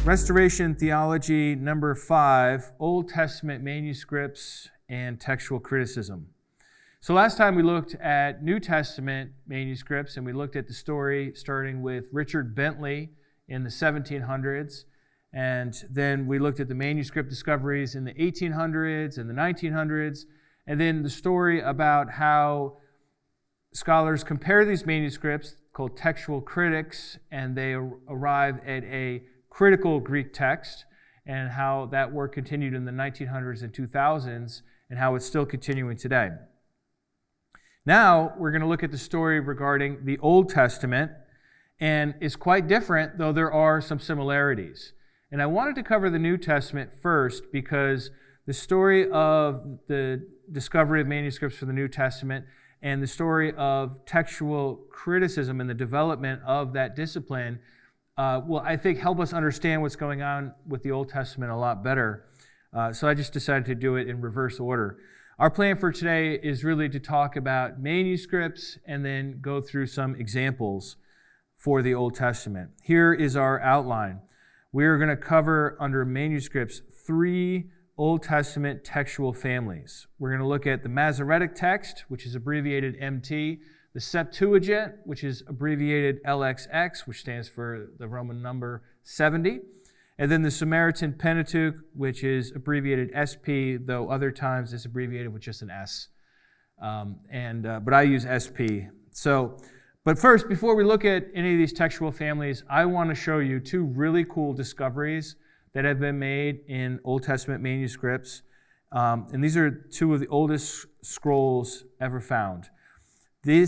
Restoration Theology number 5, Old Testament Manuscripts and Textual Criticism. So last time we looked at New Testament manuscripts, and we looked at the story starting with Richard Bentley in the 1700s, and then we looked at the manuscript discoveries in the 1800s and the 1900s, and then the story about how scholars compare these manuscripts called textual critics, and they arrive at a critical Greek text, and how that work continued in the 1900s and 2000s, and how it's still continuing today. Now, we're going to look at the story regarding the Old Testament, and it's quite different, though there are some similarities. And I wanted to cover the New Testament first because the story of the discovery of manuscripts for the New Testament and the story of textual criticism and the development of that discipline will, I think, help us understand what's going on with the Old Testament a lot better. So I just decided to do it in reverse order. Our plan for today is really to talk about manuscripts and then go through some examples for the Old Testament. Here is our outline. We are going to cover under manuscripts 3 Old Testament textual families. We're going to look at the Masoretic Text, which is abbreviated MT, the Septuagint, which is abbreviated LXX, which stands for the Roman number 70, and then the Samaritan Pentateuch, which is abbreviated SP, though other times it's abbreviated with just an S. But I use SP. But first, before we look at any of these textual families, I want to show you 2 really cool discoveries that have been made in Old Testament manuscripts. And these are 2 of the oldest scrolls ever found. The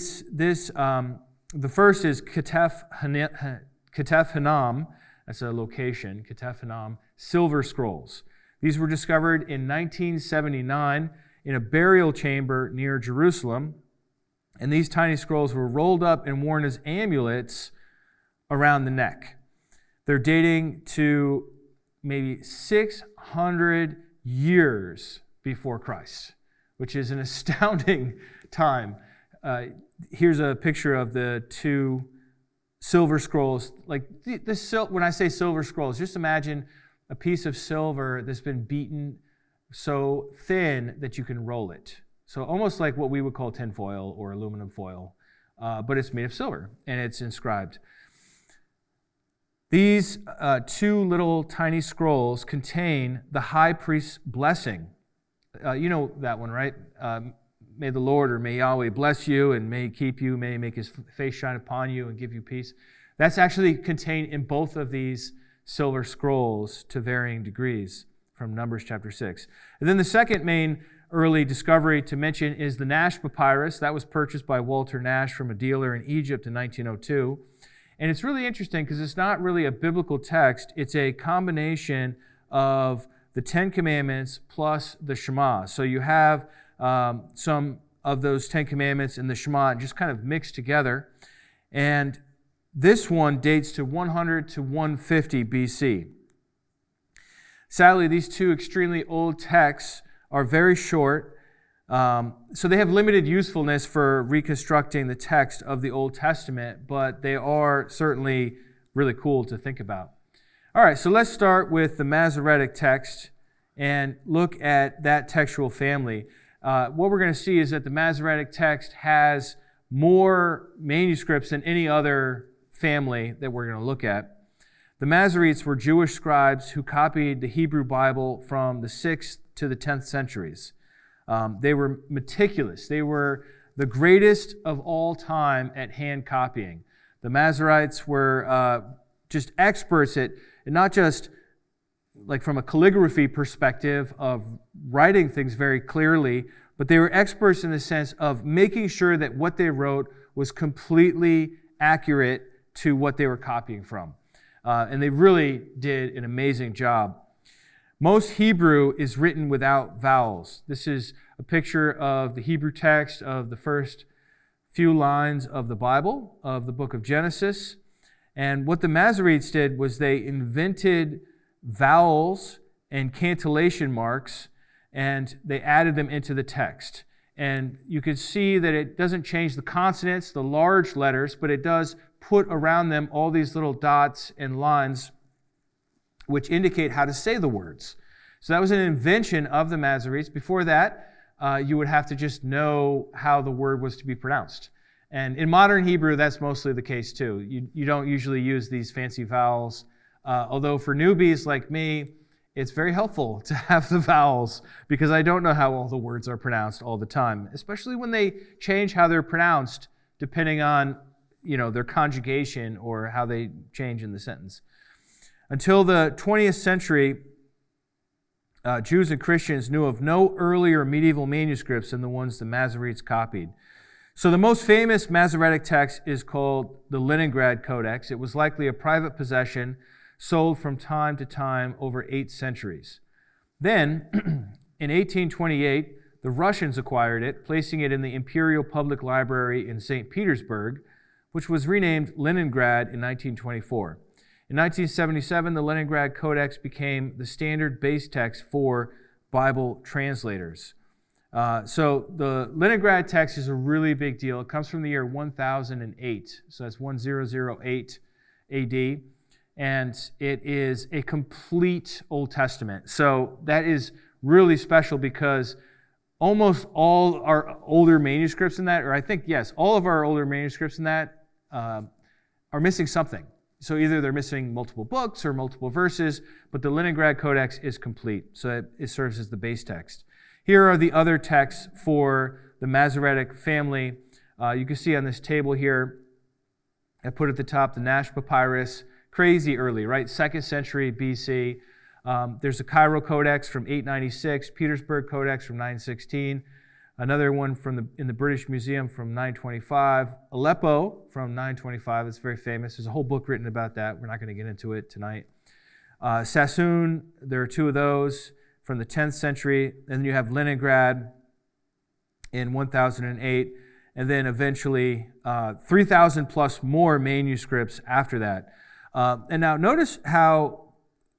first is Ketef Hanam, that's a location, Ketef Hanam, silver scrolls. These were discovered in 1979 in a burial chamber near Jerusalem, and these tiny scrolls were rolled up and worn as amulets around the neck. They're dating to maybe 600 years before Christ, which is an astounding time. Here's a picture of the 2 silver scrolls. Like when I say silver scrolls, just imagine a piece of silver that's been beaten so thin that you can roll it. So almost like what we would call tin foil or aluminum foil, but it's made of silver and it's inscribed. These 2 little tiny scrolls contain the high priest's blessing. You know that one, right? May the Lord or may Yahweh bless you and may he keep you, may he make his face shine upon you and give you peace. That's actually contained in both of these silver scrolls to varying degrees from Numbers chapter 6. And then the second main early discovery to mention is the Nash Papyrus. That was purchased by Walter Nash from a dealer in Egypt in 1902. And it's really interesting because it's not really a biblical text. It's a combination of the 10 Commandments plus the Shema. So you have some of those 10 Commandments and the Shema just kind of mixed together. And this one dates to 100 to 150 BC. Sadly, these 2 extremely old texts are very short, so they have limited usefulness for reconstructing the text of the Old Testament, but they are certainly really cool to think about. All right, so let's start with the Masoretic Text and look at that textual family. What we're going to see is that the Masoretic Text has more manuscripts than any other family that we're going to look at. The Masoretes were Jewish scribes who copied the Hebrew Bible from the 6th to the 10th centuries. They were meticulous. They were the greatest of all time at hand copying. The Masoretes were just experts at not just like from a calligraphy perspective of writing things very clearly, but they were experts in the sense of making sure that what they wrote was completely accurate to what they were copying from. And they really did an amazing job. Most Hebrew is written without vowels. This is a picture of the Hebrew text of the first few lines of the Bible, of the book of Genesis. And what the Masoretes did was they invented vowels and cantillation marks, and they added them into the text. And you can see that it doesn't change the consonants, the large letters, but it does put around them all these little dots and lines which indicate how to say the words. So that was an invention of the Masoretes. Before that, you would have to just know how the word was to be pronounced. And in modern Hebrew, that's mostly the case too. You don't usually use these fancy vowels, although for newbies like me, it's very helpful to have the vowels because I don't know how all the words are pronounced all the time, especially when they change how they're pronounced depending on, their conjugation or how they change in the sentence. Until the 20th century, Jews and Christians knew of no earlier medieval manuscripts than the ones the Masoretes copied. So the most famous Masoretic text is called the Leningrad Codex. It was likely a private possession sold from time to time over 8 centuries. Then, in 1828, the Russians acquired it, placing it in the Imperial Public Library in St. Petersburg, which was renamed Leningrad in 1924. In 1977, the Leningrad Codex became the standard base text for Bible translators. So the Leningrad text is a really big deal. It comes from the year 1008, so that's 1008 AD, and it is a complete Old Testament. So that is really special because almost all our older manuscripts in that, or I think, yes, all of our older manuscripts in that are missing something. So either they're missing multiple books or multiple verses, but the Leningrad Codex is complete, so it serves as the base text. Here are the other texts for the Masoretic family. You can see on this table here, I put at the top the Nash Papyrus, crazy early, right? 2nd century BC. There's a Cairo Codex from 896, Petersburg Codex from 916, another one in the British Museum from 925, Aleppo from 925. It's very famous. There's a whole book written about that. We're not going to get into it tonight. Sassoon, there are 2 of those from the 10th century. And then you have Leningrad in 1008. And then eventually 3,000 plus more manuscripts after that. And now notice how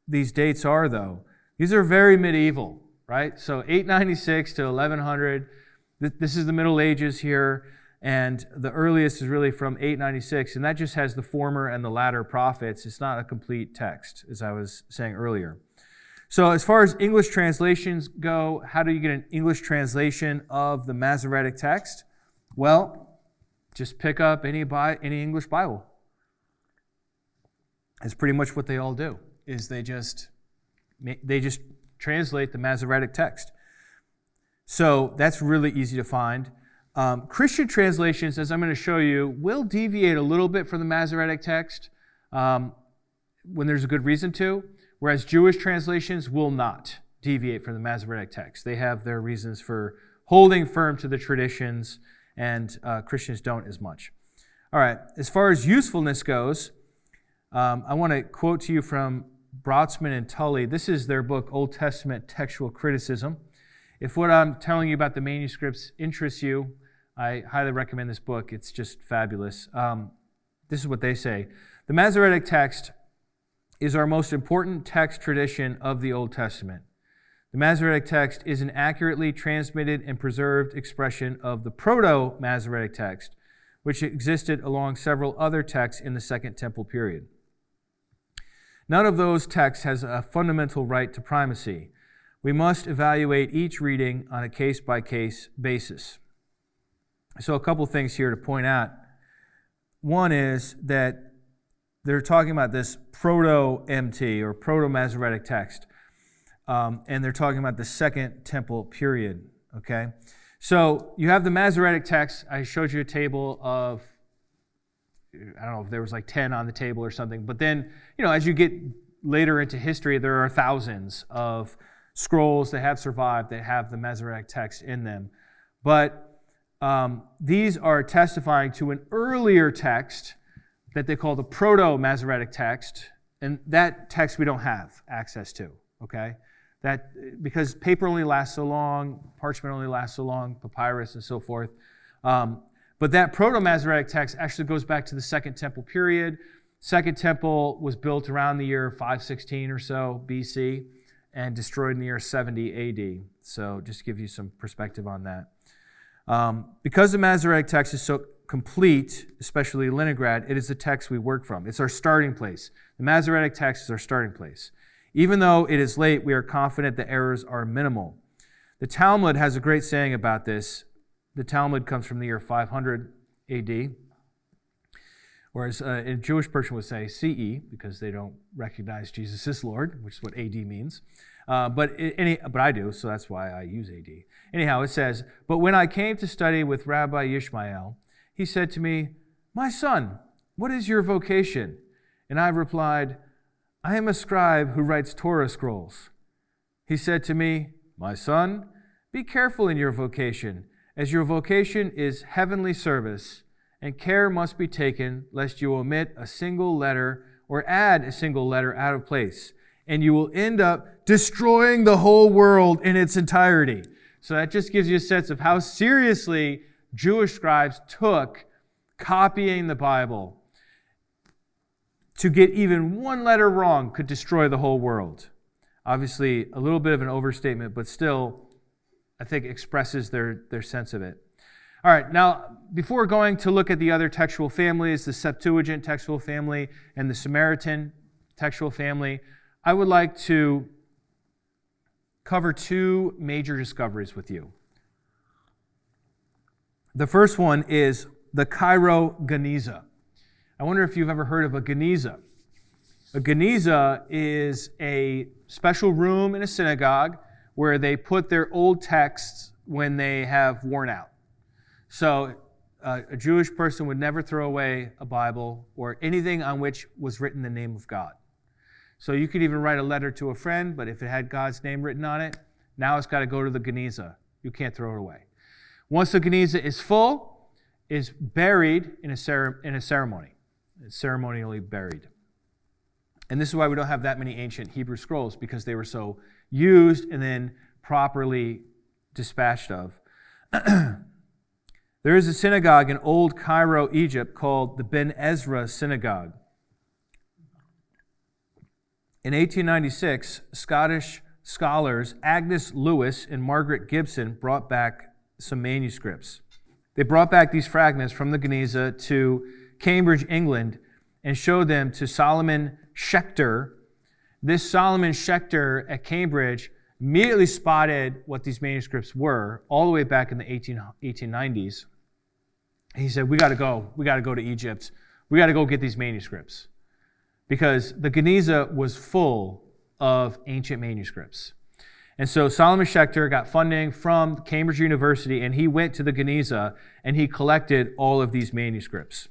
these dates are, though. These are very medieval, right? So 896 to 1100. This is the Middle Ages here, and the earliest is really from 896, and that just has the former and the latter prophets. It's not a complete text, as I was saying earlier. So as far as English translations go, how do you get an English translation of the Masoretic text? Well, just pick up any English Bible. That's pretty much what they all do, is they just translate the Masoretic text. So that's really easy to find. Christian translations, as I'm going to show you, will deviate a little bit from the Masoretic text when there's a good reason to, whereas Jewish translations will not deviate from the Masoretic text. They have their reasons for holding firm to the traditions, and Christians don't as much. All right, as far as usefulness goes, I want to quote to you from Brotzman and Tully. This is their book, Old Testament Textual Criticism. If what I'm telling you about the manuscripts interests you, I highly recommend this book. It's just fabulous. This is what they say. The Masoretic text is our most important text tradition of the Old Testament. The Masoretic text is an accurately transmitted and preserved expression of the Proto-Masoretic text, which existed along several other texts in the Second Temple period. None of those texts has a fundamental right to primacy. We must evaluate each reading on a case-by-case basis. So a couple things here to point out. One is that they're talking about this Proto-MT or Proto-Masoretic text, and they're talking about the Second Temple period, okay? So you have the Masoretic text. I showed you a table of, I don't know if there was like 10 on the table or something, but then, as you get later into history, there are thousands of scrolls that have survived that have the Masoretic text in them. But these are testifying to an earlier text that they call the Proto-Masoretic text, and that text we don't have access to, okay? That because paper only lasts so long, parchment only lasts so long, papyrus and so forth. But that Proto-Masoretic text actually goes back to the Second Temple period. Second Temple was built around the year 516 or so BC and destroyed in the year 70 AD. So just to give you some perspective on that. Because the Masoretic text is so complete, especially Leningrad, it is the text we work from. It's our starting place. The Masoretic text is our starting place. Even though it is late, we are confident the errors are minimal. The Talmud has a great saying about this. The Talmud comes from the year 500 AD, whereas a Jewish person would say CE because they don't recognize Jesus as Lord, which is what AD means. But I do, so that's why I use AD. Anyhow, it says, "But when I came to study with Rabbi Ishmael, he said to me, 'My son, what is your vocation?' And I replied, 'I am a scribe who writes Torah scrolls.' He said to me, 'My son, be careful in your vocation, as your vocation is heavenly service, and care must be taken lest you omit a single letter or add a single letter out of place, and you will end up destroying the whole world in its entirety.'" So that just gives you a sense of how seriously Jewish scribes took copying the Bible. To get even one letter wrong could destroy the whole world. Obviously, a little bit of an overstatement, but still, I think expresses their sense of it. All right, now, before going to look at the other textual families, the Septuagint textual family and the Samaritan textual family, I would like to cover two major discoveries with you. The first one is the Cairo Genizah. I wonder if you've ever heard of a Genizah. A Genizah is a special room in a synagogue where they put their old texts when they have worn out. So a Jewish person would never throw away a Bible or anything on which was written the name of God. So you could even write a letter to a friend, but if it had God's name written on it, now it's got to go to the Genizah. You can't throw it away. Once the Genizah is full, is buried in a ceremony. It's ceremonially buried. And this is why we don't have that many ancient Hebrew scrolls, because they were so used and then properly dispatched of. There is a synagogue in Old Cairo, Egypt, called the Ben Ezra Synagogue. In 1896, Scottish scholars Agnes Lewis and Margaret Gibson brought back some manuscripts. They brought back these fragments from the Genizah to Cambridge, England, and showed them to Solomon Schechter. This Solomon Schechter at Cambridge immediately spotted what these manuscripts were all the way back in the 1890s. He said, we got to go to Egypt. We got to go get these manuscripts. Because the Genizah was full of ancient manuscripts. And so Solomon Schechter got funding from Cambridge University, and he went to the Genizah, and he collected all of these manuscripts.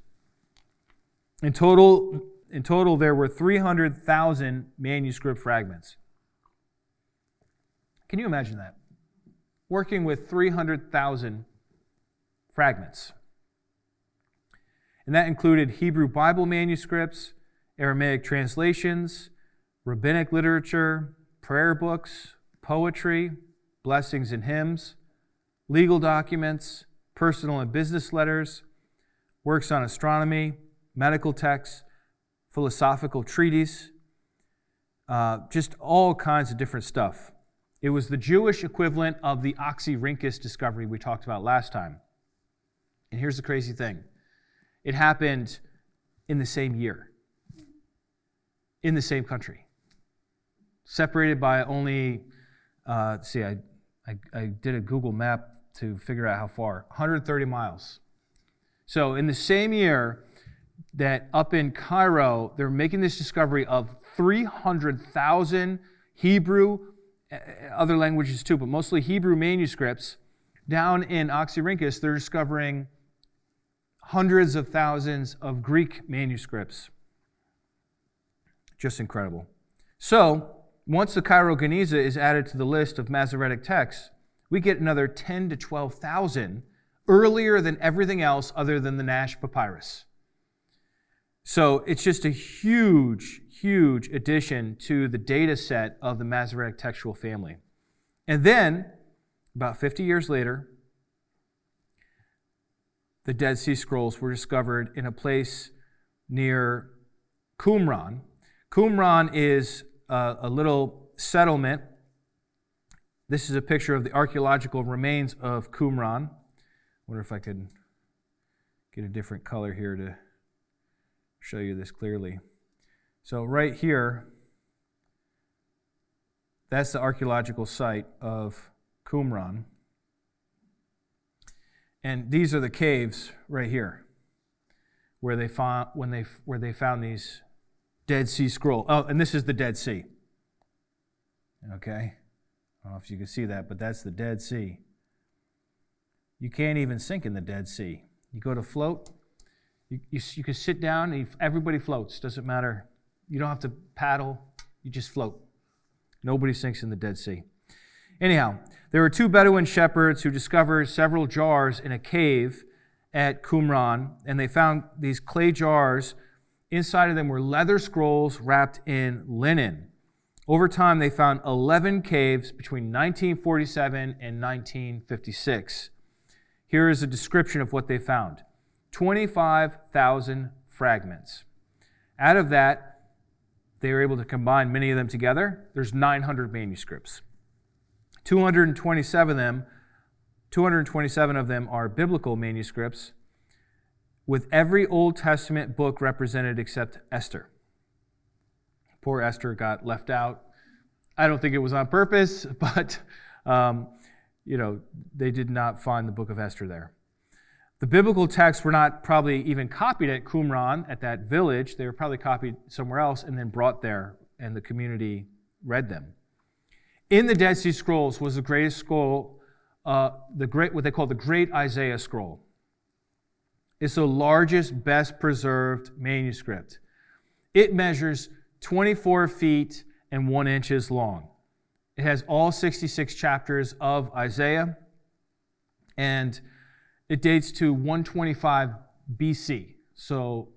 In total, there were 300,000 manuscript fragments. Can you imagine that? Working with 300,000 fragments. And that included Hebrew Bible manuscripts, Aramaic translations, rabbinic literature, prayer books, poetry, blessings and hymns, legal documents, personal and business letters, works on astronomy, medical texts, philosophical treatises, just all kinds of different stuff. It was the Jewish equivalent of the Oxyrhynchus discovery we talked about last time. And here's the crazy thing. It happened in the same year, in the same country, separated by only, I did a Google map to figure out how far, 130 miles. So in the same year that up in Cairo, they're making this discovery of 300,000 Hebrew, other languages too, but mostly Hebrew manuscripts. Down in Oxyrhynchus, they're discovering hundreds of thousands of Greek manuscripts. Just incredible. So, once the Cairo Genizah is added to the list of Masoretic texts, we get another 10 to 12,000 earlier than everything else other than the Nash Papyrus. So it's just a huge, huge addition to the data set of the Masoretic textual family. And then, about 50 years later, the Dead Sea Scrolls were discovered in a place near Qumran. Qumran is a little settlement. This is a picture of the archaeological remains of Qumran. I wonder if I could get a different color here to show you this clearly. So right here, That's the archaeological site of Qumran. And these are the caves right here, where they found these Dead Sea Scrolls. Oh, and this is the Dead Sea. Okay, I don't know if you can see that, but that's the Dead Sea. You can't even sink in the Dead Sea. You go to float, you can sit down, and everybody floats. Doesn't matter. You don't have to paddle. You just float. Nobody sinks in the Dead Sea. Anyhow, there were two Bedouin shepherds who discovered several jars in a cave at Qumran, and they found these clay jars. Inside of them were leather scrolls wrapped in linen. Over time, they found 11 caves between 1947 and 1956. Here is a description of what they found. 25,000 fragments. Out of that, they were able to combine many of them together. There's 900 manuscripts. 227 of them are biblical manuscripts, with every Old Testament book represented except Esther. Poor Esther got left out. I don't think it was on purpose, but they did not find the book of Esther there. The biblical texts were not probably even copied at Qumran, at that village. They were probably copied somewhere else and then brought there, and the community read them. In the Dead Sea Scrolls was the greatest scroll, what they call the Great Isaiah Scroll. It's the largest, best preserved manuscript. It measures 24 feet and 1 inch long. It has all 66 chapters of Isaiah, and it dates to 125 BC. So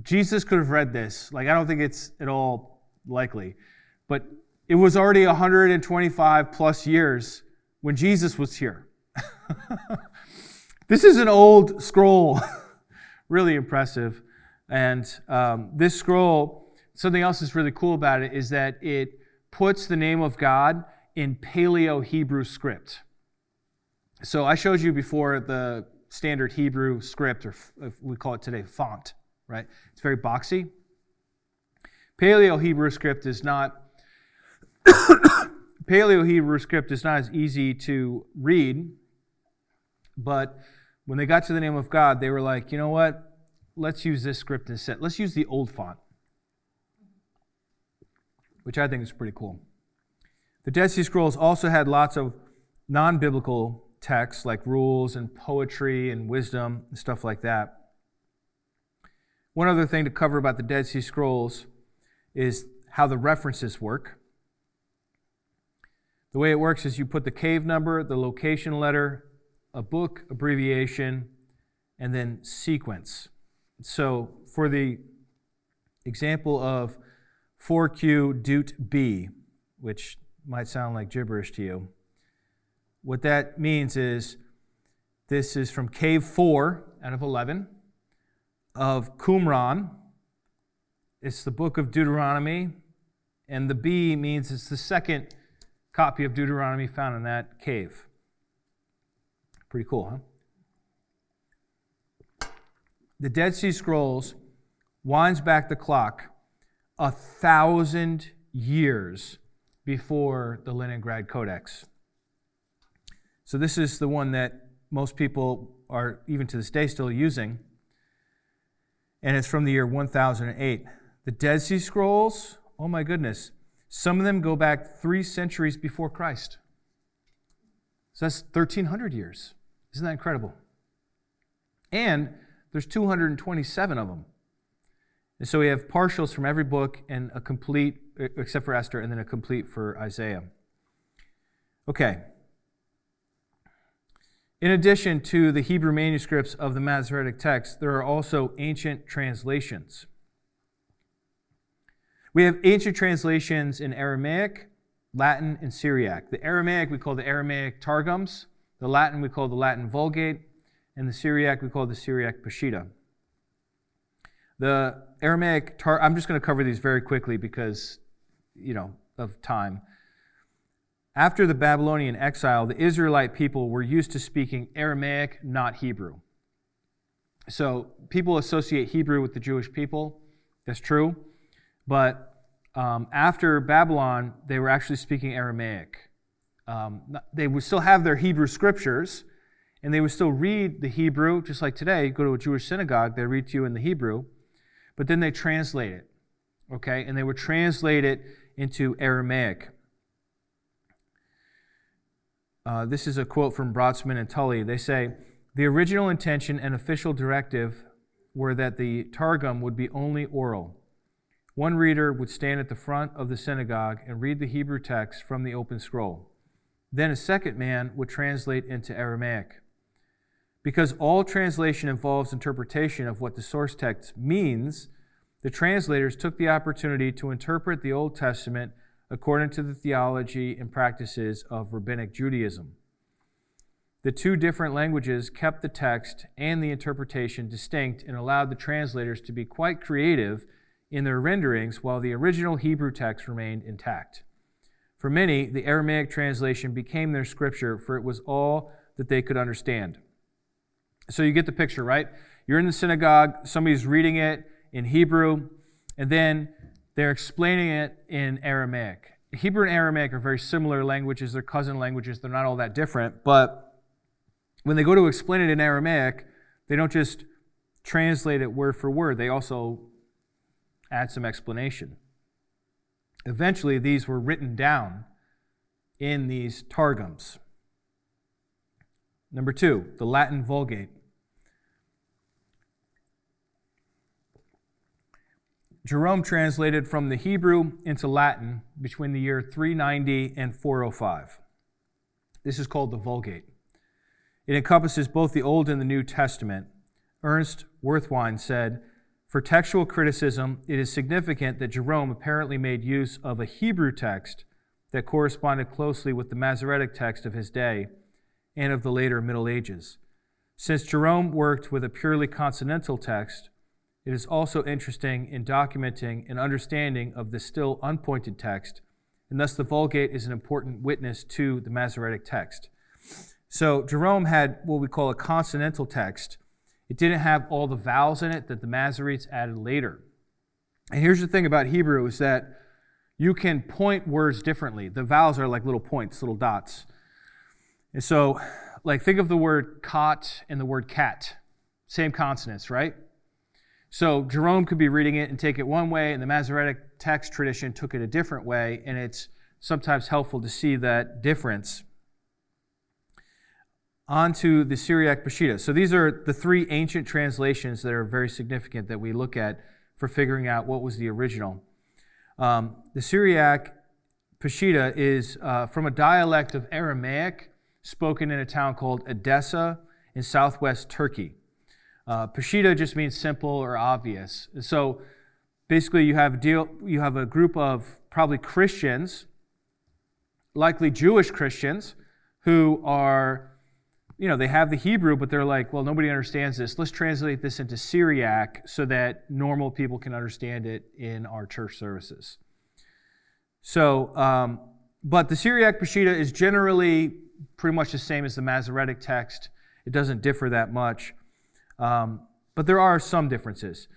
Jesus could have read this. I don't think it's at all likely. But it was already 125 plus years when Jesus was here. This is an old scroll. Really impressive. And this scroll, something else that's really cool about it is that it puts the name of God in Paleo-Hebrew script. So I showed you before the standard Hebrew script, or we call it today font, right? It's very boxy. Paleo-Hebrew script is not as easy to read, but when they got to the name of God, they were like, you know what? Let's use this script instead. Let's use the old font, which I think is pretty cool. The Dead Sea Scrolls also had lots of non-biblical texts like rules and poetry and wisdom and stuff like that. One other thing to cover about the Dead Sea Scrolls is how the references work. The way it works is you put the cave number, the location letter, a book abbreviation, and then sequence. So for the example of 4Q Dut B, which might sound like gibberish to you, what that means is this is from cave 4 out of 11 of Qumran. It's the book of Deuteronomy, and the B means it's the second copy of Deuteronomy found in that cave. Pretty cool, huh? The Dead Sea Scrolls winds back the clock 1,000 years before the Leningrad Codex. So this is the one that most people are, even to this day, still using. And it's from the year 1008. The Dead Sea Scrolls, oh my goodness, some of them go back 3 centuries before Christ. So that's 1,300 years. Isn't that incredible? And there's 227 of them. And so we have partials from every book and a complete, except for Esther, and then a complete for Isaiah. Okay. In addition to the Hebrew manuscripts of the Masoretic Text, there are also ancient translations. We have ancient translations in Aramaic, Latin, and Syriac. The Aramaic we call the Aramaic Targums. The Latin we call the Latin Vulgate. And the Syriac we call the Syriac Peshitta. The Aramaic, I'm just going to cover these very quickly because, of time. After the Babylonian exile, the Israelite people were used to speaking Aramaic, not Hebrew. So people associate Hebrew with the Jewish people. That's true. But After Babylon, they were actually speaking Aramaic. They would still have their Hebrew scriptures, and they would still read the Hebrew, just like today. You go to a Jewish synagogue, they read to you in the Hebrew, but then they translate it, okay? And they would translate it into Aramaic. This is a quote from Brodsman and Tully. They say, "The original intention and official directive were that the Targum would be only oral. One reader would stand at the front of the synagogue and read the Hebrew text from the open scroll. Then a second man would translate into Aramaic. Because all translation involves interpretation of what the source text means, the translators took the opportunity to interpret the Old Testament according to the theology and practices of Rabbinic Judaism. The two different languages kept the text and the interpretation distinct and allowed the translators to be quite creative in their renderings while the original Hebrew text remained intact. For many, the Aramaic translation became their scripture, for it was all that they could understand." So you get the picture, right? You're in the synagogue, somebody's reading it in Hebrew, and then they're explaining it in Aramaic. Hebrew and Aramaic are very similar languages. They're cousin languages. They're not all that different. But when they go to explain it in Aramaic, they don't just translate it word for word. They also add some explanation. Eventually, these were written down in these Targums. Number 2, the Latin Vulgate. Jerome translated from the Hebrew into Latin between the year 390 and 405. This is called the Vulgate. It encompasses both the Old and the New Testament. Ernst Werthwein said, "For textual criticism, it is significant that Jerome apparently made use of a Hebrew text that corresponded closely with the Masoretic text of his day and of the later Middle Ages. Since Jerome worked with a purely consonantal text, it is also interesting in documenting an understanding of the still unpointed text, and thus the Vulgate is an important witness to the Masoretic text." So Jerome had what we call a consonantal text. It didn't have all the vowels in it that the Masoretes added later. And here's the thing about Hebrew is that you can point words differently. The vowels are like little points, little dots. And so, like, think of the word cot and the word cat. Same consonants, right? So Jerome could be reading it and take it one way, and the Masoretic text tradition took it a different way, and it's sometimes helpful to see that difference. On to the Syriac Peshitta. So these are the 3 ancient translations that are very significant that we look at for figuring out what was the original. The Syriac Peshitta is from a dialect of Aramaic spoken in a town called Edessa in southwest Turkey. Peshitta just means simple or obvious. So basically you have a group of probably Christians, likely Jewish Christians, who are, they have the Hebrew, but they're like, well, nobody understands this. Let's translate this into Syriac so that normal people can understand it in our church services. So, but the Syriac Peshitta is generally pretty much the same as the Masoretic text. It doesn't differ that much. But there are some differences.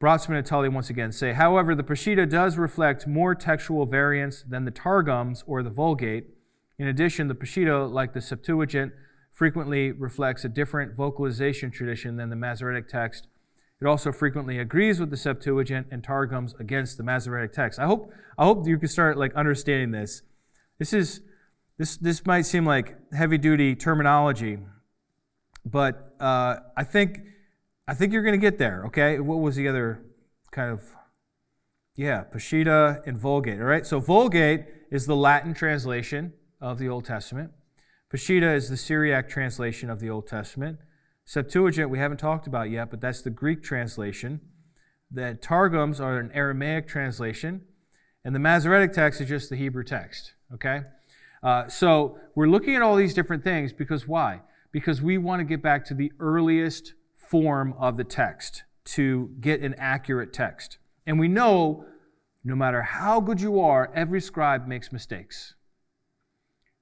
Brodsman and Tully once again say, however, the Peshitta does reflect more textual variants than the Targums or the Vulgate. In addition, the Peshitta, like the Septuagint, frequently reflects a different vocalization tradition than the Masoretic text. It also frequently agrees with the Septuagint and Targums against the Masoretic text. I hope you can start understanding this. This might seem like heavy-duty terminology, but I think you're going to get there, okay? What was the other kind of... Yeah, Peshitta and Vulgate, all right? So Vulgate is the Latin translation of the Old Testament. Peshitta is the Syriac translation of the Old Testament. Septuagint we haven't talked about yet, but that's the Greek translation. The Targums are an Aramaic translation, and the Masoretic text is just the Hebrew text, okay? So we're looking at all these different things because why? Because we want to get back to the earliest form of the text to get an accurate text. And we know no matter how good you are, every scribe makes mistakes.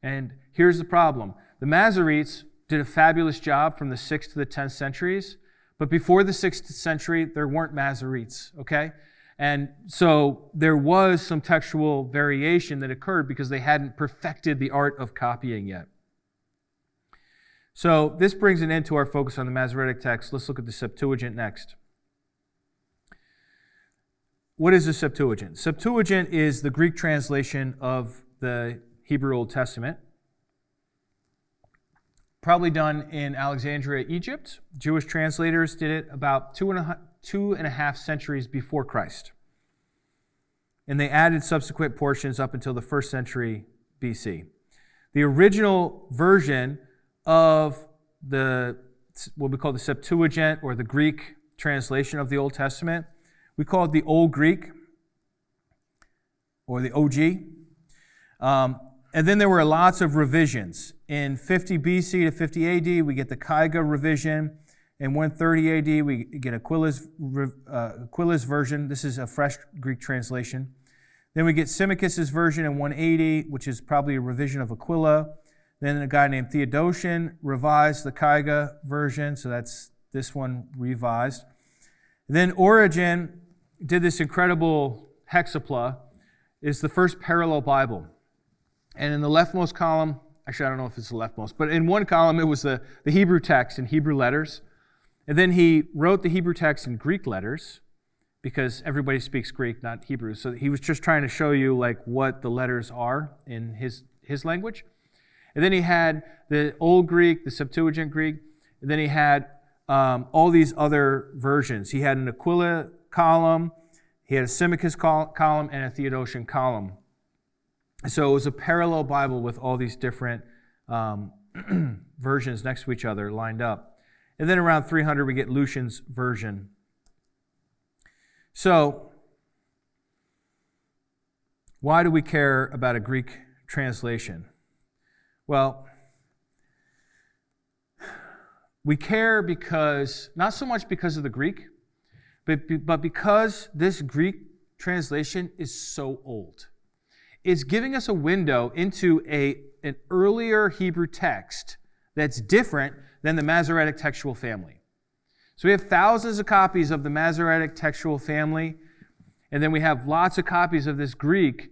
And here's the problem. The Masoretes did a fabulous job from the 6th to the 10th centuries, but before the 6th century, there weren't Masoretes, okay? And so there was some textual variation that occurred because they hadn't perfected the art of copying yet. So this brings an end to our focus on the Masoretic text. Let's look at the Septuagint next. What is the Septuagint? Septuagint is the Greek translation of the Hebrew Old Testament, probably done in Alexandria, Egypt. Jewish translators did it about two and a half centuries before Christ. And they added subsequent portions up until the 1st century BC. The original version of what we call the Septuagint, or the Greek translation of the Old Testament, we call it the Old Greek, or the OG. And then there were lots of revisions. In 50 BC to 50 AD, we get the Cairo revision. In 130 AD, we get Aquila's version. This is a fresh Greek translation. Then we get Symmachus's version in 180, which is probably a revision of Aquila. Then a guy named Theodotion revised the Cairo version, so that's this one revised. Then Origen did this incredible hexapla. It's the first parallel Bible. And in the leftmost column, actually I don't know if it's the leftmost, but in one column it was the Hebrew text in Hebrew letters. And then he wrote the Hebrew text in Greek letters, because everybody speaks Greek, not Hebrew. So he was just trying to show you like what the letters are in his language. And then he had the Old Greek, the Septuagint Greek. And then he had all these other versions. He had an Aquila column, he had a Symmachus column, and a Theodotion column. So it was a parallel Bible with all these different versions next to each other lined up. And then around 300, we get Lucian's version. So, why do we care about a Greek translation? Well, we care because, not so much because of the Greek, but because this Greek translation is so old. It's giving us a window into an earlier Hebrew text that's different than the Masoretic textual family. So we have thousands of copies of the Masoretic textual family, and then we have lots of copies of this Greek.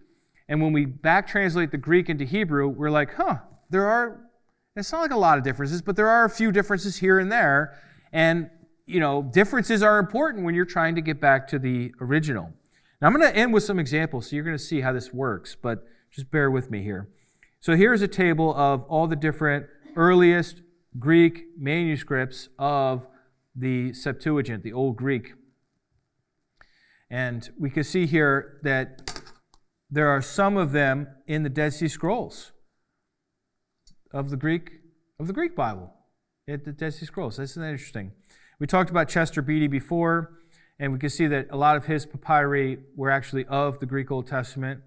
And when we back translate the Greek into Hebrew, we're like, it's not like a lot of differences, but there are a few differences here and there. And, differences are important when you're trying to get back to the original. Now, I'm going to end with some examples, so you're going to see how this works, but just bear with me here. So here's a table of all the different earliest Greek manuscripts of the Septuagint, the Old Greek. And we can see here that there are some of them in the Dead Sea Scrolls of the Greek Bible, the Dead Sea Scrolls. Isn't that interesting? We talked about Chester Beatty before, and we can see that a lot of his papyri were actually of the Greek Old Testament.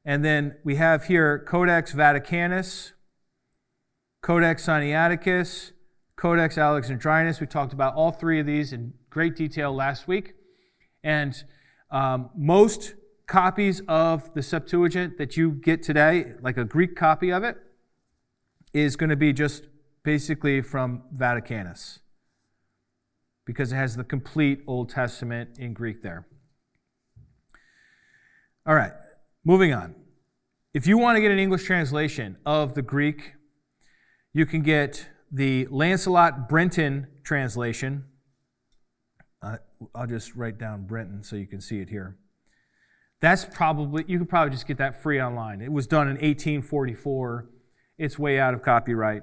And then we have here Codex Vaticanus, Codex Sinaiticus, Codex Alexandrinus. We talked about all three of these in great detail last week. And most copies of the Septuagint that you get today, like a Greek copy of it, is going to be just basically from Vaticanus, because it has the complete Old Testament in Greek there. All right, moving on. If you want to get an English translation of the Greek, you can get the Lancelot Brenton translation. I'll just write down Brenton so you can see it here. You could probably just get that free online. It was done in 1844. It's way out of copyright.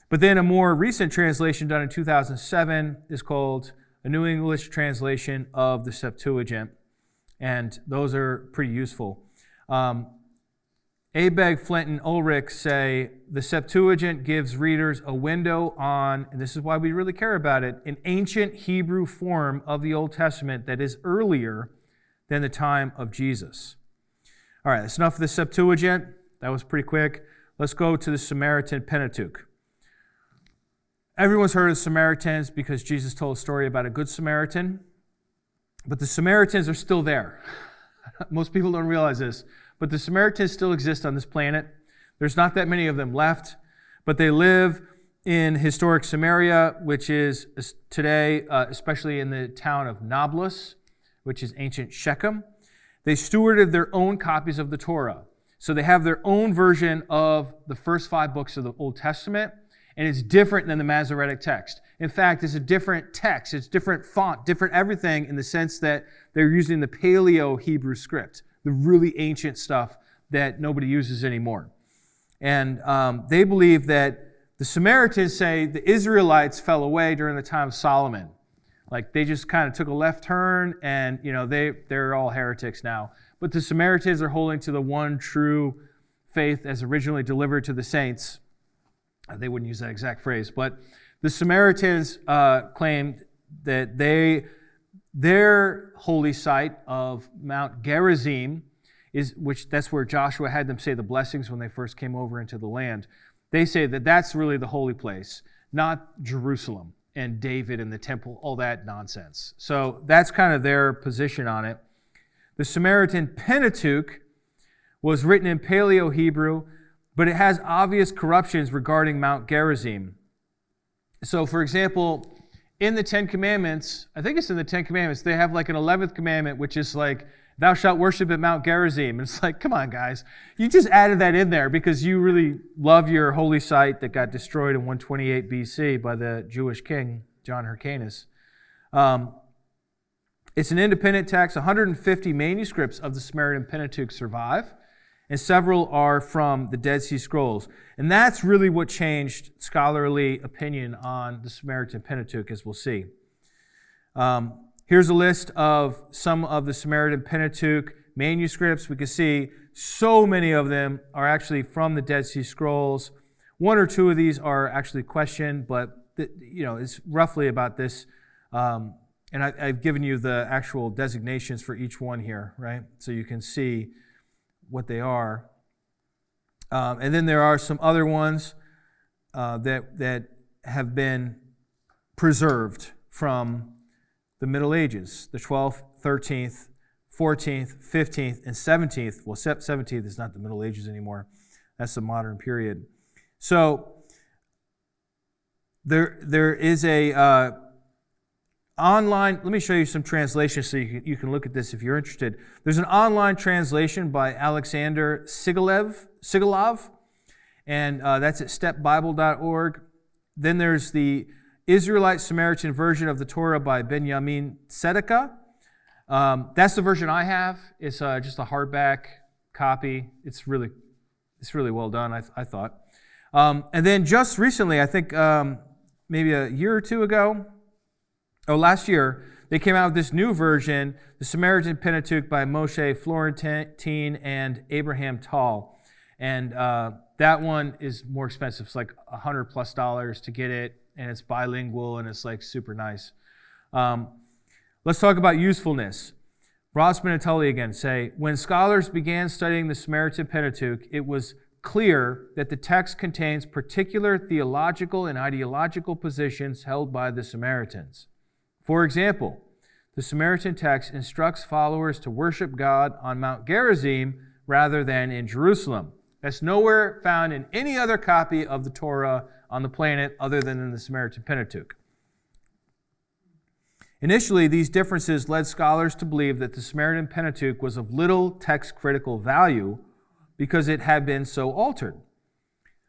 But then a more recent translation done in 2007 is called a New English Translation of the Septuagint. And those are pretty useful. Abegg, Flint, and Ulrich say the Septuagint gives readers a window on, and this is why we really care about it, an ancient Hebrew form of the Old Testament that is earlier than the time of Jesus. All right, that's enough of the Septuagint. That was pretty quick. Let's go to the Samaritan Pentateuch. Everyone's heard of Samaritans because Jesus told a story about a good Samaritan, but the Samaritans are still there. Most people don't realize this. But the Samaritans still exist on this planet. There's not that many of them left, but they live in historic Samaria, which is today, especially in the town of Nablus, which is ancient Shechem. They stewarded their own copies of the Torah. So they have their own version of the first 5 books of the Old Testament, and it's different than the Masoretic Text. In fact, it's a different text. It's different font, different everything in the sense that they're using the Paleo-Hebrew script, the really ancient stuff that nobody uses anymore. And they believe that the Samaritans say the Israelites fell away during the time of Solomon. Like they just kind of took a left turn and, they're all heretics now. But the Samaritans are holding to the one true faith as originally delivered to the saints. They wouldn't use that exact phrase, but the Samaritans claimed that their holy site of Mount Gerizim, that's where Joshua had them say the blessings when they first came over into the land. They say that that's really the holy place, not Jerusalem and David and the temple, all that nonsense. So that's kind of their position on it. The Samaritan Pentateuch was written in Paleo-Hebrew, but it has obvious corruptions regarding Mount Gerizim. So, for example, in the Ten Commandments, I think it's in the Ten Commandments, they have like an 11th commandment, which is like, thou shalt worship at Mount Gerizim. And it's like, come on, guys. You just added that in there because you really love your holy site that got destroyed in 128 BC by the Jewish king, John Hyrcanus. It's an independent text. 150 manuscripts of the Samaritan Pentateuch survive, and several are from the Dead Sea Scrolls. And that's really what changed scholarly opinion on the Samaritan Pentateuch, as we'll see. Here's a list of some of the Samaritan Pentateuch manuscripts. We can see so many of them are actually from the Dead Sea Scrolls. 1 or 2 of these are actually questioned, but it's roughly about this. And I've given you the actual designations for each one here, right? So you can see what they are. And then there are some other ones that have been preserved from the Middle Ages, the 12th, 13th, 14th, 15th, and 17th. Well, 17th is not the Middle Ages anymore. That's the modern period. So there is a online, let me show you some translations so you can look at this if you're interested. There's an online translation by Alexander Sigalov, and that's at stepbible.org. Then there's the Israelite Samaritan version of the Torah by Benjamin Tzedekah. That's the version I have. It's just a hardback copy. It's really well done, I thought. And then just recently, I think maybe a year or two ago, last year, they came out with this new version, the Samaritan Pentateuch by Moshe Florentine and Abraham Tall. And that one is more expensive. It's like $100+ to get it, and it's bilingual, and it's like super nice. Let's talk about usefulness. Brodsman and Tully again say, when scholars began studying the Samaritan Pentateuch, it was clear that the text contains particular theological and ideological positions held by the Samaritans. For example, the Samaritan text instructs followers to worship God on Mount Gerizim rather than in Jerusalem. That's nowhere found in any other copy of the Torah on the planet other than in the Samaritan Pentateuch. Initially, these differences led scholars to believe that the Samaritan Pentateuch was of little text-critical value because it had been so altered.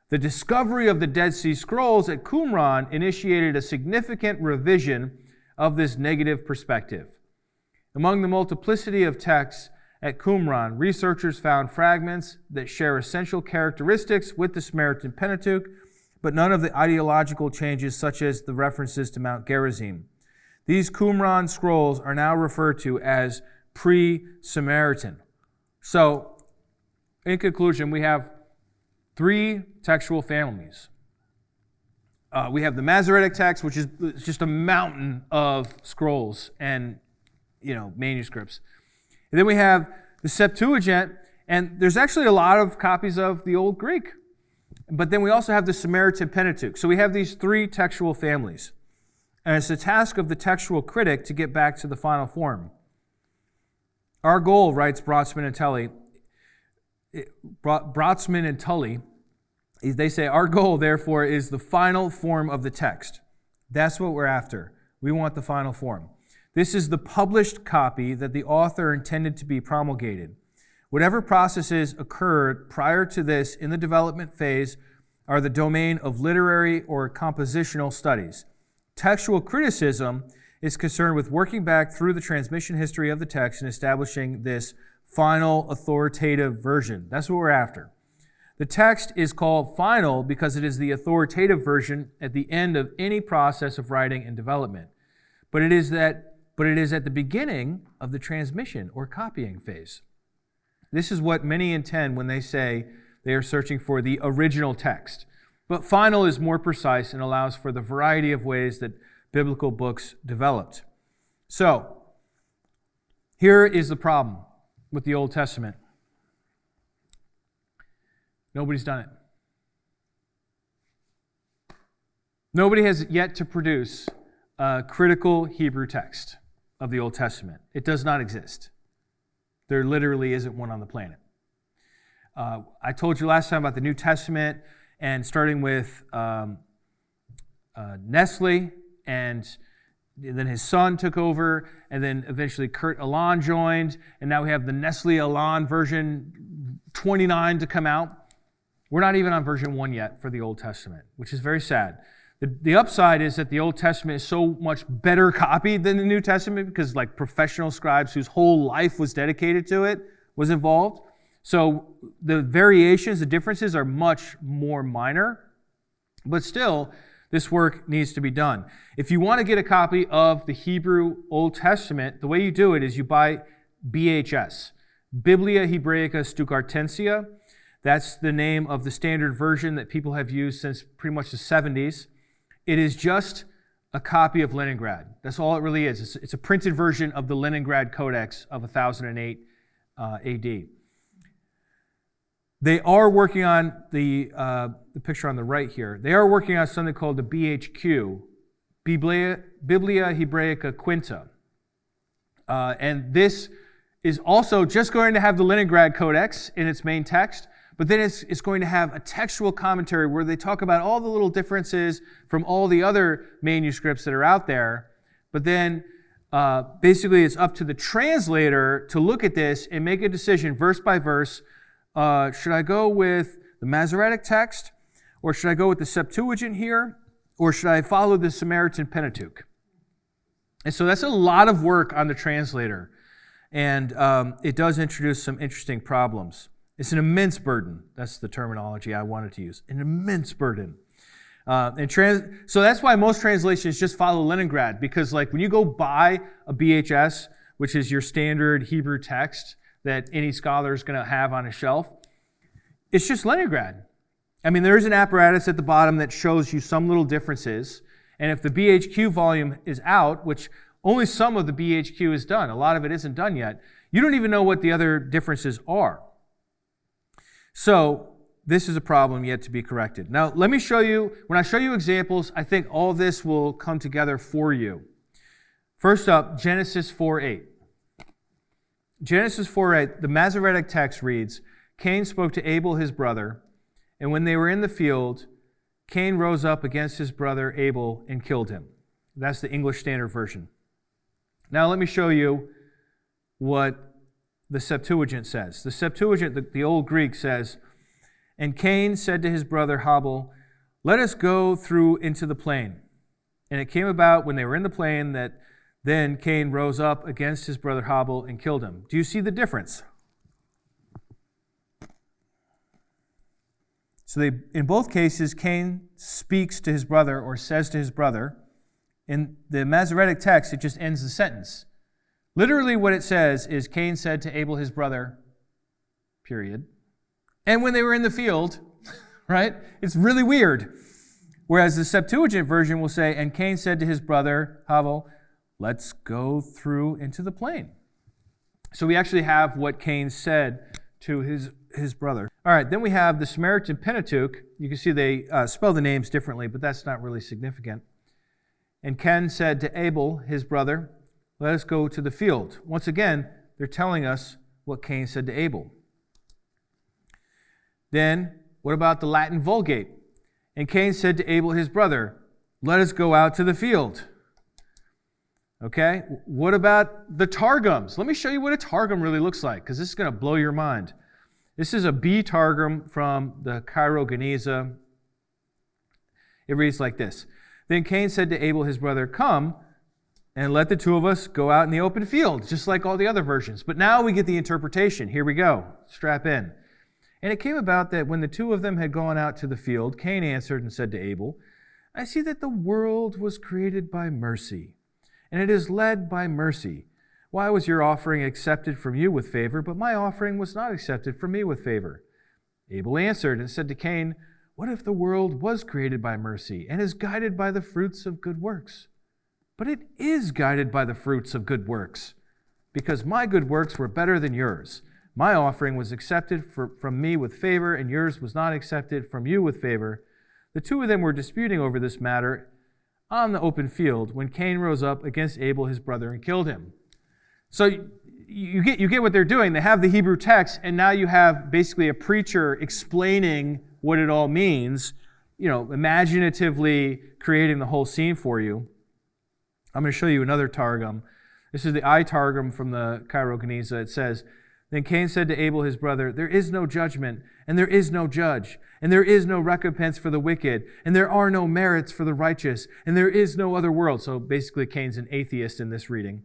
The discovery of the Dead Sea Scrolls at Qumran initiated a significant revision of this negative perspective. Among the multiplicity of texts at Qumran, researchers found fragments that share essential characteristics with the Samaritan Pentateuch, but none of the ideological changes such as the references to Mount Gerizim. These Qumran scrolls are now referred to as pre-Samaritan. So, in conclusion, we have 3 textual families. We have the Masoretic Text, which is just a mountain of scrolls and manuscripts. And then we have the Septuagint, and there's actually a lot of copies of the Old Greek. But then we also have the Samaritan Pentateuch. So we have these 3 textual families. And it's the task of the textual critic to get back to the final form. Our goal, writes Brodsman and Tully, they say, our goal, therefore, is the final form of the text. That's what we're after. We want the final form. This is the published copy that the author intended to be promulgated. Whatever processes occurred prior to this in the development phase are the domain of literary or compositional studies. Textual criticism is concerned with working back through the transmission history of the text and establishing this final authoritative version. That's what we're after. The text is called final because it is the authoritative version at the end of any process of writing and development. But it is at the beginning of the transmission or copying phase. This is what many intend when they say they are searching for the original text. But final is more precise and allows for the variety of ways that biblical books developed. So, here is the problem with the Old Testament. Nobody's done it. Nobody has yet to produce a critical Hebrew text of the Old Testament. It does not exist. There literally isn't one on the planet. I told you last time about the New Testament and starting with Nestle, and then his son took over, and then eventually Kurt Aland joined, and now we have the Nestle Aland version 29 to come out. We're not even on version 1 yet for the Old Testament, which is very sad. The upside is that the Old Testament is so much better copied than the New Testament because like professional scribes whose whole life was dedicated to it was involved. So the variations, the differences are much more minor, but still this work needs to be done. If you want to get a copy of the Hebrew Old Testament, the way you do it is you buy BHS, Biblia Hebraica Stuttgartensia. That's the name of the standard version that people have used since pretty much the 70s. It is just a copy of Leningrad. That's all it really is. It's a printed version of the Leningrad Codex of 1008 AD. They are working on the picture on the right here. They are working on something called the BHQ, Biblia Hebraica Quinta. And this is also just going to have the Leningrad Codex in its main text, but then it's going to have a textual commentary where they talk about all the little differences from all the other manuscripts that are out there. But then basically it's up to the translator to look at this and make a decision verse by verse. Should I go with the Masoretic Text, or should I go with the Septuagint here, or should I follow the Samaritan Pentateuch? And so that's a lot of work on the translator, and it does introduce some interesting problems. It's an immense burden. That's the terminology I wanted to use. An immense burden. So that's why most translations just follow Leningrad, because like when you go buy a BHS, which is your standard Hebrew text that any scholar is going to have on a shelf, it's just Leningrad. I mean, there's an apparatus at the bottom that shows you some little differences, and if the BHQ volume is out, which only some of the BHQ is done, a lot of it isn't done yet, you don't even know what the other differences are. So this is a problem yet to be corrected. Now, let me show you, when I show you examples, I think all this will come together for you. First up, Genesis 4:8. Genesis 4:8, the Masoretic text reads, Cain spoke to Abel his brother, and when they were in the field, Cain rose up against his brother Abel and killed him. That's the English Standard Version. Now let me show you what the Septuagint says. The Septuagint, the Old Greek, says, And Cain said to his brother Abel, Let us go through into the plain. And it came about when they were in the plain that then Cain rose up against his brother Abel and killed him. Do you see the difference? So in both cases, Cain speaks to his brother or says to his brother. In the Masoretic text, it just ends the sentence. Literally what it says is Cain said to Abel his brother, period. And when they were in the field, right? It's really weird. Whereas the Septuagint version will say, and Cain said to his brother Abel, let's go through into the plain. So we actually have what Cain said to his brother. All right, then we have the Samaritan Pentateuch. You can see they spell the names differently, but that's not really significant. And Cain said to Abel, his brother, let us go to the field. Once again, they're telling us what Cain said to Abel. Then, what about the Latin Vulgate? And Cain said to Abel, his brother, let us go out to the field. Okay? What about the Targums? Let me show you what a Targum really looks like, because this is going to blow your mind. This is a B Targum from the Cairo Genizah. It reads like this. Then Cain said to Abel, his brother, come and let the two of us go out in the open field, just like all the other versions. But now we get the interpretation. Here we go. Strap in. And it came about that when the two of them had gone out to the field, Cain answered and said to Abel, I see that the world was created by mercy, and it is led by mercy. Why was your offering accepted from you with favor, but my offering was not accepted from me with favor? Abel answered and said to Cain, what if the world was created by mercy and is guided by the fruits of good works? But it is guided by the fruits of good works, because my good works were better than yours. My offering was accepted from me with favor, and yours was not accepted from you with favor. The two of them were disputing over this matter on the open field when Cain rose up against Abel, his brother, and killed him. So you get what they're doing. They have the Hebrew text, and now you have basically a preacher explaining what it all means, imaginatively creating the whole scene for you. I'm going to show you another Targum. This is the I Targum from the Cairo Genizah. It says, Then Cain said to Abel his brother, there is no judgment, and there is no judge, and there is no recompense for the wicked, and there are no merits for the righteous, and there is no other world. So basically Cain's an atheist in this reading.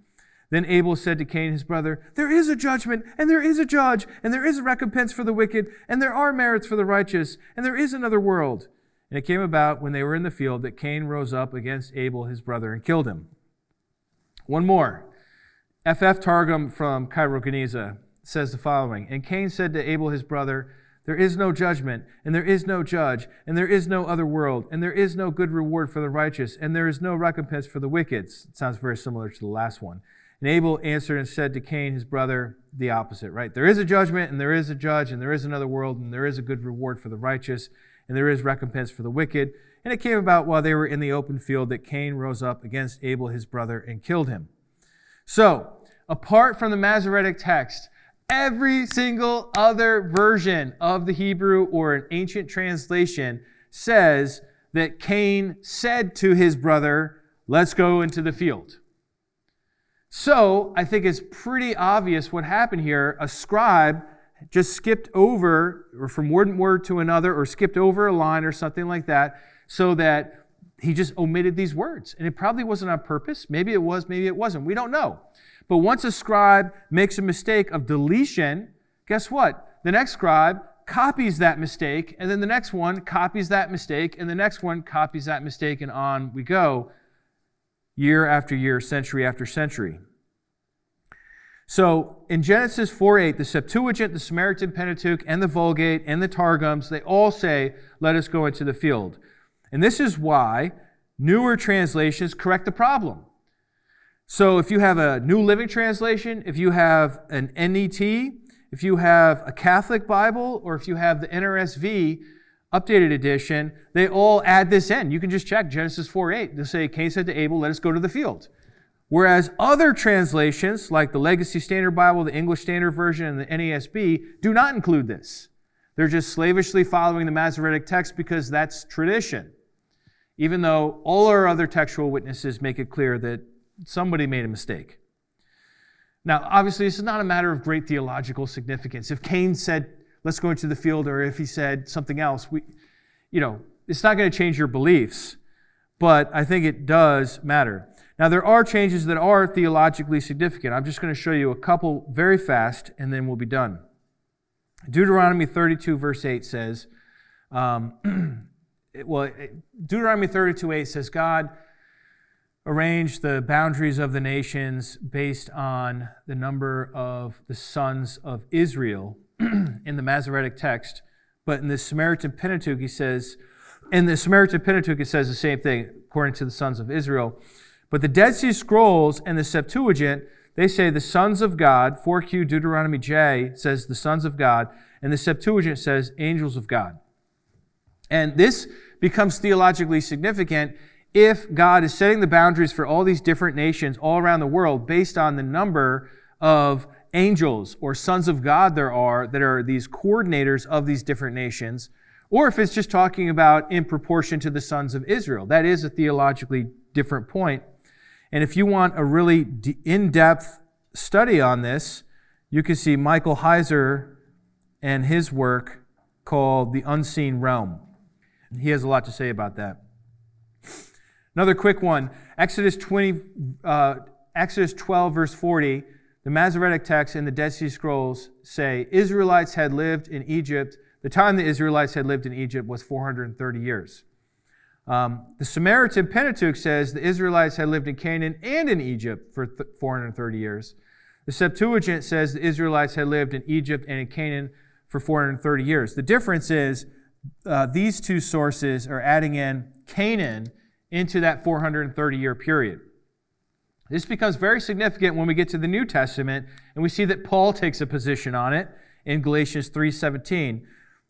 Then Abel said to Cain his brother, there is a judgment, and there is a judge, and there is a recompense for the wicked, and there are merits for the righteous, and there is another world. And it came about when they were in the field that Cain rose up against Abel his brother and killed him. One more. FF Targum from Cairo Genizah says the following. And Cain said to Abel his brother, there is no judgment, and there is no judge, and there is no other world, and there is no good reward for the righteous, and there is no recompense for the wicked. It sounds very similar to the last one. And Abel answered and said to Cain his brother the opposite, right? There is a judgment, and there is a judge, and there is another world, and there is a good reward for the righteous, and there is recompense for the wicked. And it came about while they were in the open field that Cain rose up against Abel his brother and killed him. So, apart from the Masoretic Text, every single other version of the Hebrew or an ancient translation says that Cain said to his brother, let's go into the field. So, I think it's pretty obvious what happened here. A scribe just skipped over, or from one word to another, or skipped over a line or something like that, so that he just omitted these words. And it probably wasn't on purpose. Maybe it was, maybe it wasn't. We don't know. But once a scribe makes a mistake of deletion, guess what? The next scribe copies that mistake, and then the next one copies that mistake, and the next one copies that mistake, and on we go, year after year, century after century. So in Genesis 4:8, the Septuagint, the Samaritan Pentateuch, and the Vulgate, and the Targums, they all say, let us go into the field. And this is why newer translations correct the problem. So if you have a New Living Translation, if you have an NET, if you have a Catholic Bible, or if you have the NRSV updated edition, they all add this in. You can just check Genesis 4:8. They'll say, Cain said to Abel, let us go to the field. Whereas other translations, like the Legacy Standard Bible, the English Standard Version, and the NASB, do not include this. They're just slavishly following the Masoretic Text because that's tradition, even though all our other textual witnesses make it clear that somebody made a mistake. Now, obviously, this is not a matter of great theological significance. If Cain said, let's go into the field, or if he said something else, it's not going to change your beliefs, but I think it does matter. Now, there are changes that are theologically significant. I'm just going to show you a couple very fast, and then we'll be done. Deuteronomy 32, verse 8 says, Deuteronomy 32:8 says, God arranged the boundaries of the nations based on the number of the sons of Israel in the Masoretic Text. But in the Samaritan Pentateuch, it says the same thing, according to the sons of Israel. But the Dead Sea Scrolls and the Septuagint, they say the sons of God. 4Q Deuteronomy J says the sons of God, and the Septuagint says angels of God. And this becomes theologically significant if God is setting the boundaries for all these different nations all around the world based on the number of angels or sons of God there are that are these coordinators of these different nations, or if it's just talking about in proportion to the sons of Israel. That is a theologically different point. And if you want a really in-depth study on this, you can see Michael Heiser and his work called The Unseen Realm. He has a lot to say about that. Another quick one, Exodus 12, verse 40, the Masoretic Text and the Dead Sea Scrolls say Israelites had lived in Egypt. The time the Israelites had lived in Egypt was 430 years. The Samaritan Pentateuch says the Israelites had lived in Canaan and in Egypt for 430 years. The Septuagint says the Israelites had lived in Egypt and in Canaan for 430 years. The difference is these two sources are adding in Canaan into that 430-year period. This becomes very significant when we get to the New Testament, and we see that Paul takes a position on it in Galatians 3:17.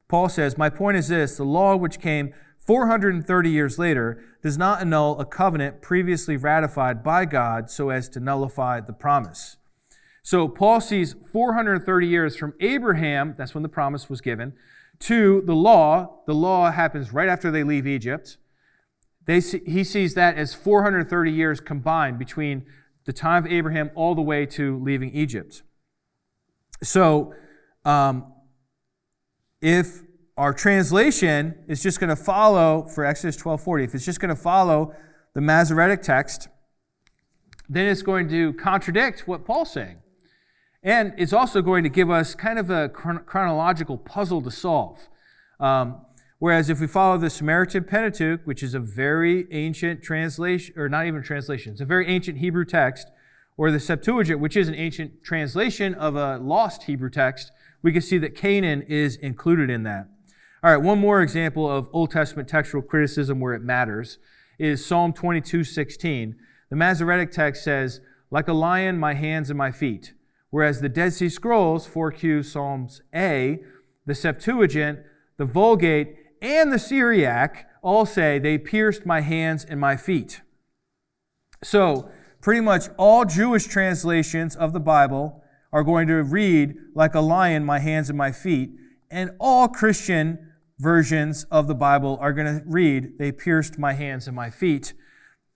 Paul says, "My point is this, the law which came 430 years later does not annul a covenant previously ratified by God so as to nullify the promise." So Paul sees 430 years from Abraham, that's when the promise was given, to the law. The law happens right after they leave Egypt. He sees that as 430 years combined between the time of Abraham all the way to leaving Egypt. So if our translation is just going to follow, for Exodus 12:40, if it's just going to follow the Masoretic Text, then it's going to contradict what Paul's saying. And it's also going to give us kind of a chronological puzzle to solve. Whereas if we follow the Samaritan Pentateuch, which is a very ancient translation, or not even translation, it's a very ancient Hebrew text, or the Septuagint, which is an ancient translation of a lost Hebrew text, we can see that Canaan is included in that. All right, one more example of Old Testament textual criticism where it matters is Psalm 22:16. The Masoretic Text says, "Like a lion, my hands and my feet." Whereas the Dead Sea Scrolls, 4Q Psalms A, the Septuagint, the Vulgate, and the Syriac all say, "They pierced my hands and my feet." So, pretty much all Jewish translations of the Bible are going to read, "Like a lion, my hands and my feet," and all Christian versions of the Bible are going to read, "They pierced my hands and my feet."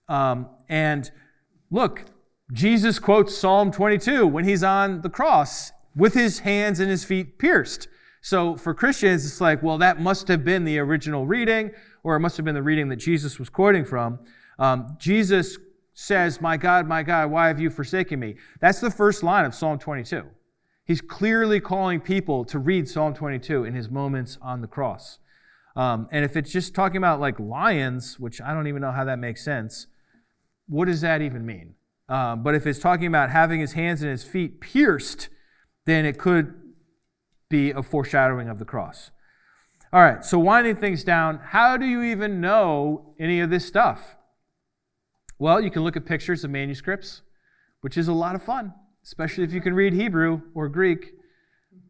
And look, Jesus quotes Psalm 22 when he's on the cross with his hands and his feet pierced. So for Christians, it's like, well, that must have been the original reading, or it must have been the reading that Jesus was quoting from. Jesus says, my God, why have you forsaken me?" That's the first line of Psalm 22. He's clearly calling people to read Psalm 22 in his moments on the cross. And if it's just talking about like lions, which I don't even know how that makes sense, what does that even mean? But if it's talking about having his hands and his feet pierced, then it could be a foreshadowing of the cross. All right, so winding things down, how do you even know any of this stuff? Well, you can look at pictures of manuscripts, which is a lot of fun, especially if you can read Hebrew or Greek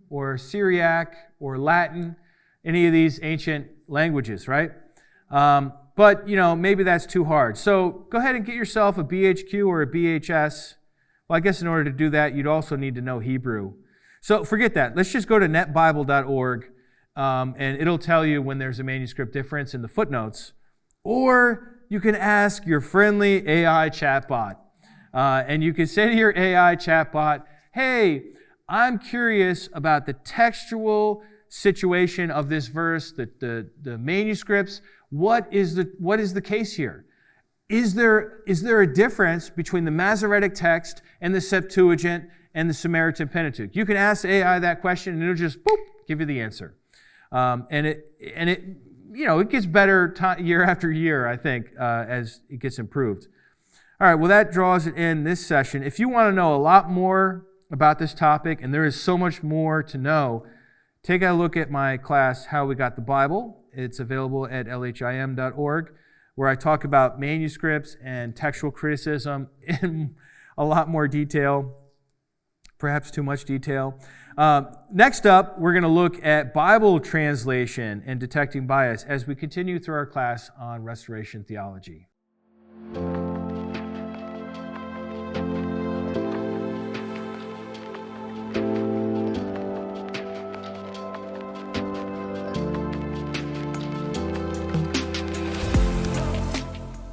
or Syriac or Latin, any of these ancient languages, right? But, maybe that's too hard. So go ahead and get yourself a BHQ or a BHS. Well, I guess in order to do that, you'd also need to know Hebrew. So forget that. Let's just go to netbible.org, and it'll tell you when there's a manuscript difference in the footnotes. Or you can ask your friendly AI chatbot. And you can say to your AI chatbot, "Hey, I'm curious about the textual situation of this verse, the manuscripts. What is the case here? Is there a difference between the Masoretic Text and the Septuagint and the Samaritan Pentateuch?" You can ask AI that question, and it'll just give you the answer. And it gets better year after year, I think, as it gets improved. All right, well, that draws it in this session. If you want to know a lot more about this topic, and there is so much more to know, take a look at my class, How We Got the Bible. It's available at lhim.org, where I talk about manuscripts and textual criticism in a lot more detail, perhaps too much detail. Next up, we're going to look at Bible translation and detecting bias as we continue through our class on restoration theology.